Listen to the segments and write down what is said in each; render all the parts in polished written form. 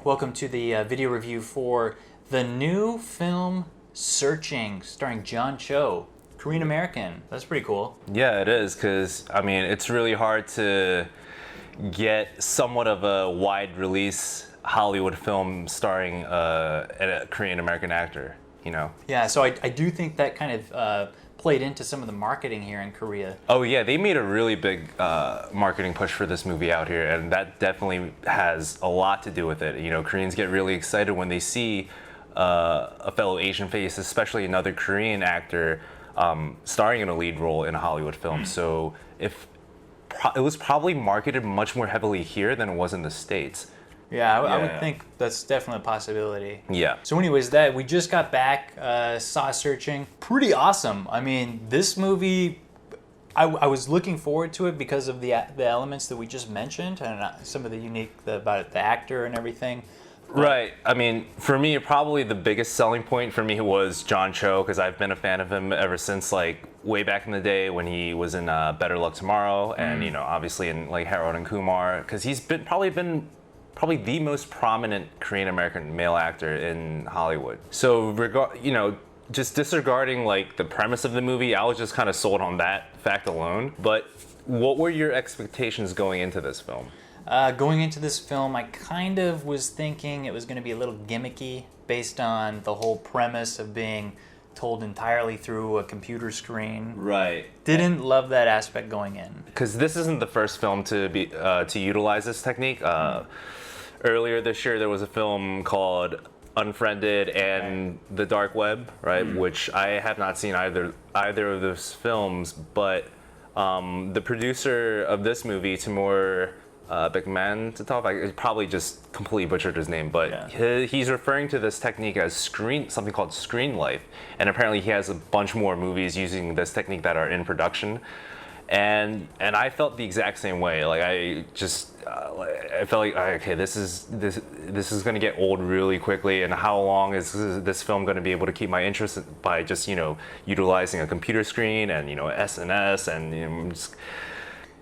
Welcome to the video review for the new film Searching, starring John Cho, Korean American. That's pretty cool. Yeah, it is, because, I mean, it's really hard to get somewhat of a wide release Hollywood film starring a Korean American actor, you know? Yeah, so I do think that kind of played into some of the marketing here in Korea. Oh yeah, they made a really big marketing push for this movie out here, and that definitely has a lot to do with it. You know, Koreans get really excited when they see a fellow Asian face, especially another Korean actor, starring in a lead role in a Hollywood film. So it was probably marketed much more heavily here than it was in the States. Yeah, I would think that's definitely a possibility. Yeah. So anyways, we just got back, saw Searching. Pretty awesome. I mean, this movie, I was looking forward to it because of the elements that we just mentioned and some of the unique about the actor and everything. Right. I mean, for me, probably the biggest selling point for me was John Cho, because I've been a fan of him ever since, like, way back in the day when he was in Better Luck Tomorrow, and, you know, obviously in, like, Harold and Kumar, because he's probably the most prominent Korean American male actor in Hollywood. So, just disregarding like the premise of the movie, I was just kind of sold on that fact alone. But what were your expectations going into this film? Going into this film, I kind of was thinking it was going to be a little gimmicky based on the whole premise of being told entirely through a computer screen. Right. Didn't love that aspect going in. Because this isn't the first film to utilize this technique. Earlier this year, there was a film called Unfriended and The Dark Web, right? Which I have not seen either of those films, but the producer of this movie, Timur Bekmambetov, I probably just completely butchered his name, but he's referring to this technique as something called screen life, and apparently he has a bunch more movies using this technique that are in production. And I felt the exact same way. Like I felt like, okay, this is going to get old really quickly. And how long is this film going to be able to keep my interest by just utilizing a computer screen and SNS and just,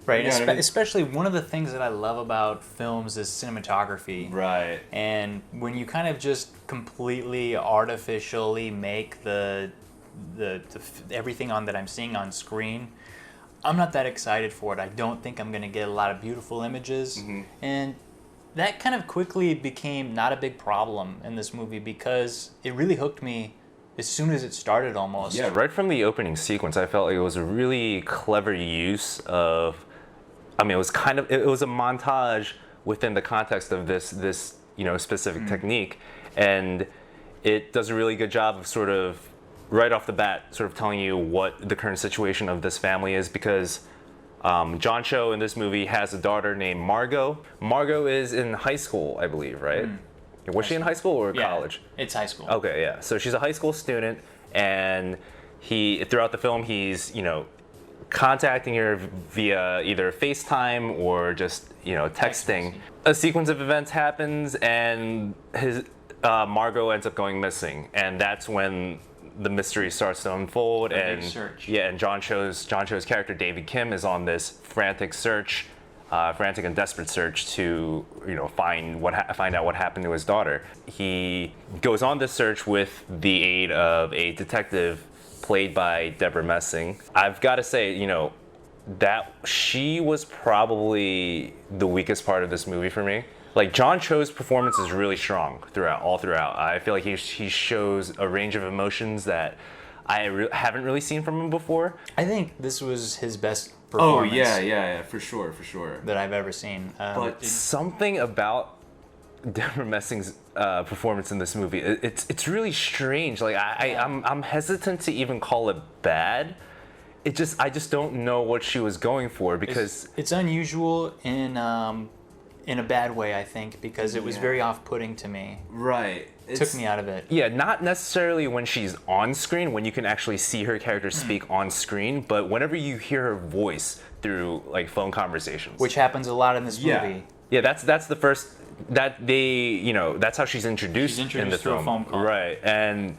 right. Especially one of the things that I love about films is cinematography. Right. And when you kind of just completely artificially make the everything that I'm seeing on screen, I'm not that excited for it. I don't think I'm going to get a lot of beautiful images. And that kind of quickly became not a big problem in this movie because it really hooked me as soon as it started almost. Yeah, right from the opening sequence, I felt like it was a really clever use of, I mean, it was a montage within the context of this specific technique. And it does a really good job of sort of right off the bat, sort of telling you what the current situation of this family is, because John Cho in this movie has a daughter named Margot. Margot is in high school, I believe, right? Was she in high school or college? It's high school. Okay, yeah. So she's a high school student, and throughout the film, he's contacting her via either FaceTime or just texting. A sequence of events happens, and Margot ends up going missing, and that's when the mystery starts to unfold. Big search. Yeah, and John Cho's character David Kim is on this frantic and desperate search to find out what happened to his daughter. He goes on this search with the aid of a detective played by Deborah Messing. I've got to say, that she was probably the weakest part of this movie for me. Like, John Cho's performance is really strong all throughout. I feel like he shows a range of emotions that I haven't really seen from him before. I think this was his best performance. Oh, yeah, for sure. That I've ever seen. But something about Deborah Messing's performance in this movie, it's really strange. Like, I'm hesitant to even call it bad. I just don't know what she was going for, because it's unusual in a bad way, I think, because it was very off-putting to me. Right. It took me out of it. Yeah, not necessarily when she's on screen, when you can actually see her character speak on screen, but whenever you hear her voice through like phone conversations. Which happens a lot in this movie. Yeah, that's the first that's how she's introduced in the through film. A phone call. Right. And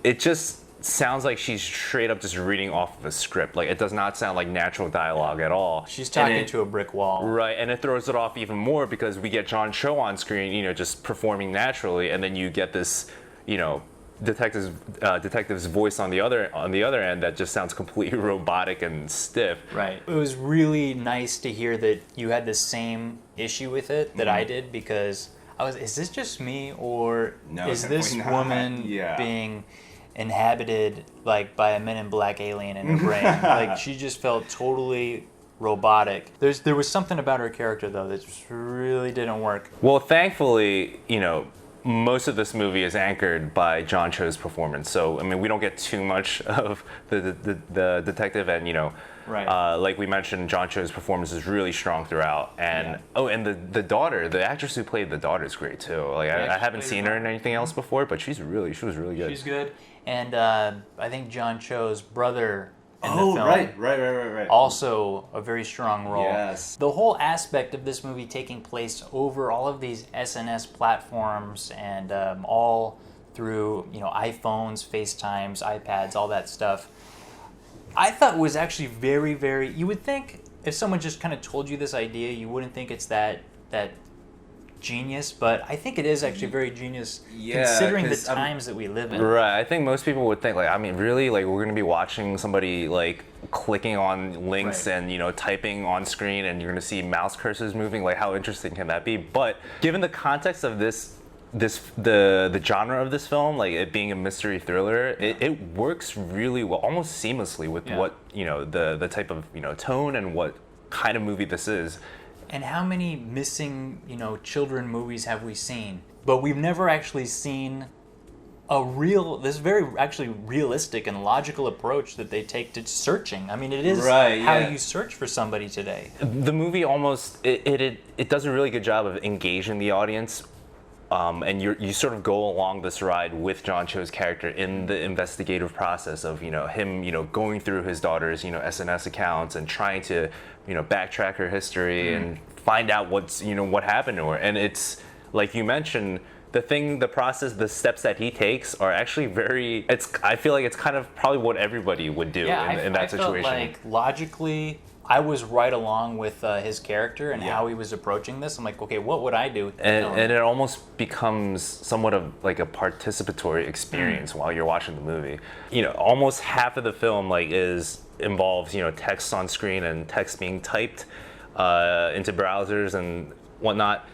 it just sounds like she's straight up just reading off of a script. Like, it does not sound like natural dialogue at all. She's talking to a brick wall. Right, and it throws it off even more because we get John Cho on screen, just performing naturally, and then you get this, detective's voice on the other end that just sounds completely robotic and stiff. Right. It was really nice to hear that you had the same issue with it that I did, because is this just me, or is this woman being inhabited like by a Men in Black alien in her brain? Like, she just felt totally robotic. There was something about her character though that just really didn't work. Well, thankfully, most of this movie is anchored by John Cho's performance. So, I mean, we don't get too much of the detective, and right. Like we mentioned, John Cho's performance is really strong throughout. And and the daughter, the actress who played the daughter, is great too. Like, I haven't seen her in anything else before, but she was really good. She's good. And I think John Cho's brother in the film. Right. Also a very strong role. Yes. The whole aspect of this movie taking place over all of these SNS platforms, and all through iPhones, FaceTimes, iPads, all that stuff, I thought was actually very, very. You would think if someone just kind of told you this idea, you wouldn't think it's that genius, but I think it is actually very genius, considering the times that we live in. Right. I think most people would think, like, I mean, really, like, we're gonna be watching somebody like clicking on links and typing on screen, and you're gonna see mouse cursors moving. Like, how interesting can that be? But given the context of the genre of this film, like it being a mystery thriller, it works really well, almost seamlessly with what the type of tone and what kind of movie this is. And how many missing, children movies have we seen? But we've never actually seen this very actually realistic and logical approach that they take to searching. I mean, it is how you search for somebody today. The movie almost, it does a really good job of engaging the audience. And you sort of go along this ride with John Cho's character in the investigative process of him going through his daughter's SNS accounts and trying to backtrack her history and find out what happened to her. And it's like you mentioned, the steps that he takes are actually I feel like it's kind of probably what everybody would do in that situation. I felt like logically I was right along with his character and how he was approaching this. I'm like, okay, what would I do? And it almost becomes somewhat of like a participatory experience while you're watching the movie. Almost half of the film involves text on screen and text being typed into browsers and whatnot.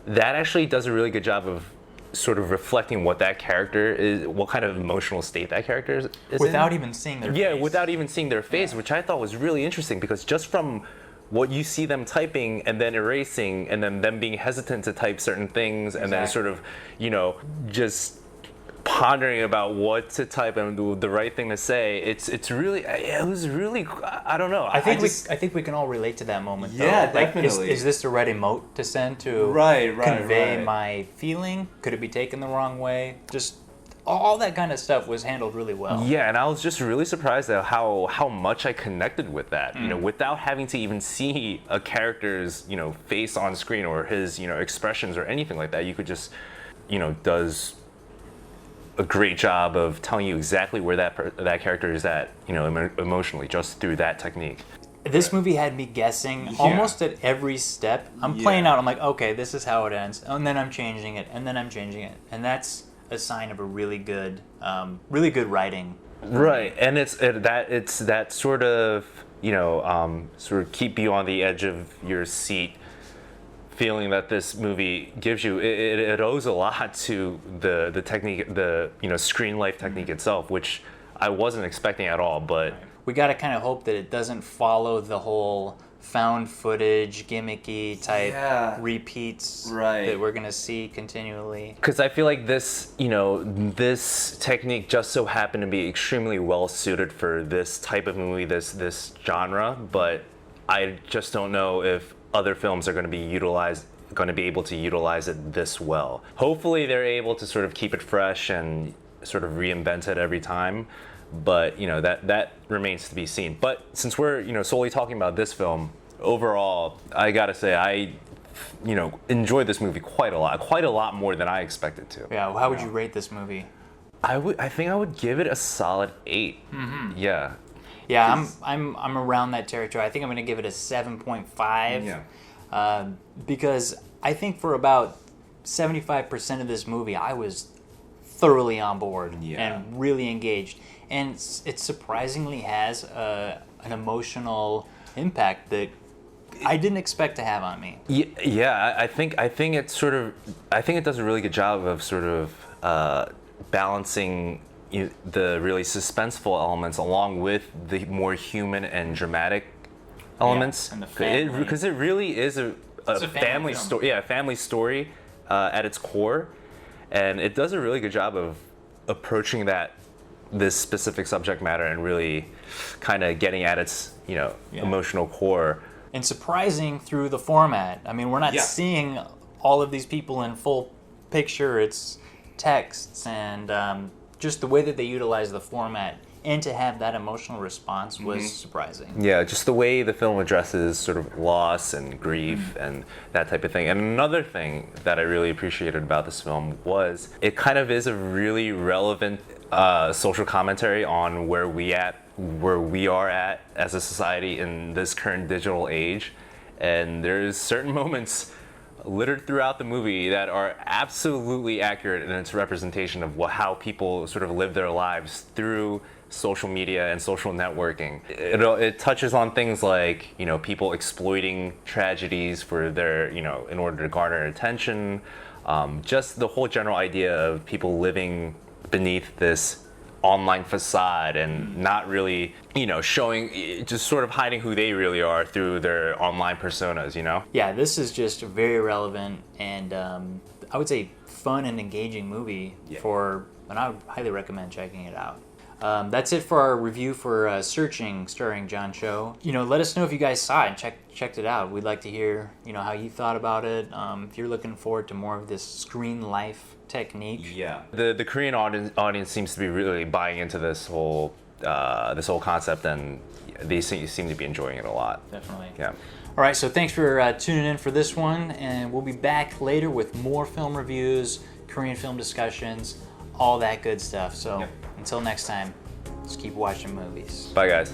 That actually does a really good job of sort of reflecting what that character is, what kind of emotional state that character is without in. even seeing their face. Yeah, without even seeing their face, which I thought was really interesting, because just from what you see them typing and then erasing and then them being hesitant to type certain things and then sort of, just pondering about what to type and the right thing to say, it was really, I don't know. I think we can all relate to that moment. Yeah, though. Like, definitely. Is this the right emote to send to convey my feeling? Could it be taken the wrong way? Just all that kind of stuff was handled really well. Yeah, and I was just really surprised at how much I connected with that. Without having to even see a character's face on screen or his expressions or anything like that. You could just does a great job of telling you exactly where that character is at, emotionally, just through that technique. This movie had me guessing almost at every step. I'm playing out. I'm like, okay, this is how it ends, and then I'm changing it, and then I'm changing it, and that's a sign of a really good writing. Right, and it's that sort of sort of keep you on the edge of your seat feeling that this movie gives you. It owes a lot to the technique, the screen life technique itself, which I wasn't expecting at all. But we got to kind of hope that it doesn't follow the whole found footage, gimmicky type repeats that we're gonna see continually. Because I feel like this, this technique just so happened to be extremely well suited for this type of movie, this genre. But I just don't know if other films are going to be able to utilize it this well. Hopefully they're able to sort of keep it fresh and sort of reinvent it every time, but that remains to be seen. But since we're solely talking about this film, overall I gotta say I enjoyed this movie quite a lot more than I expected to. Yeah, how would you rate this movie? I think I would give it a solid 8. Yeah. Yeah, I'm around that territory. I think I'm going to give it a 7.5. Yeah. Because I think for about 75% of this movie, I was thoroughly on board and really engaged. And it surprisingly has an emotional impact that I didn't expect to have on me. Yeah, I think it's sort of, I think it does a really good job of sort of balancing the really suspenseful elements along with the more human and dramatic elements. And the family. Because it really is a family story. Yeah, a family story at its core, and it does a really good job of approaching this specific subject matter and really kind of getting at its emotional core. And surprising through the format. I mean, we're not seeing all of these people in full picture. It's texts and just the way that they utilize the format, and to have that emotional response was surprising. Yeah, just the way the film addresses sort of loss and grief and that type of thing. And another thing that I really appreciated about this film was it kind of is a really relevant social commentary on where we are at as a society in this current digital age. And there's certain moments littered throughout the movie that are absolutely accurate in its representation of how people sort of live their lives through social media and social networking. It touches on things like, people exploiting tragedies for their, in order to garner attention. Just the whole general idea of people living beneath this online facade and not really, showing, just sort of hiding who they really are through their online personas, Yeah, this is just a very relevant and I would say fun and engaging movie and I would highly recommend checking it out. That's it for our review for Searching, starring John Cho. Let us know if you guys saw it and checked it out. We'd like to hear, how you thought about it. If you're looking forward to more of this screen life technique. Yeah. The Korean audience seems to be really buying into this whole concept, and they seem to be enjoying it a lot. Definitely. Yeah. All right, so thanks for tuning in for this one, and we'll be back later with more film reviews, Korean film discussions, all that good stuff. So until next time, just keep watching movies. Bye, guys.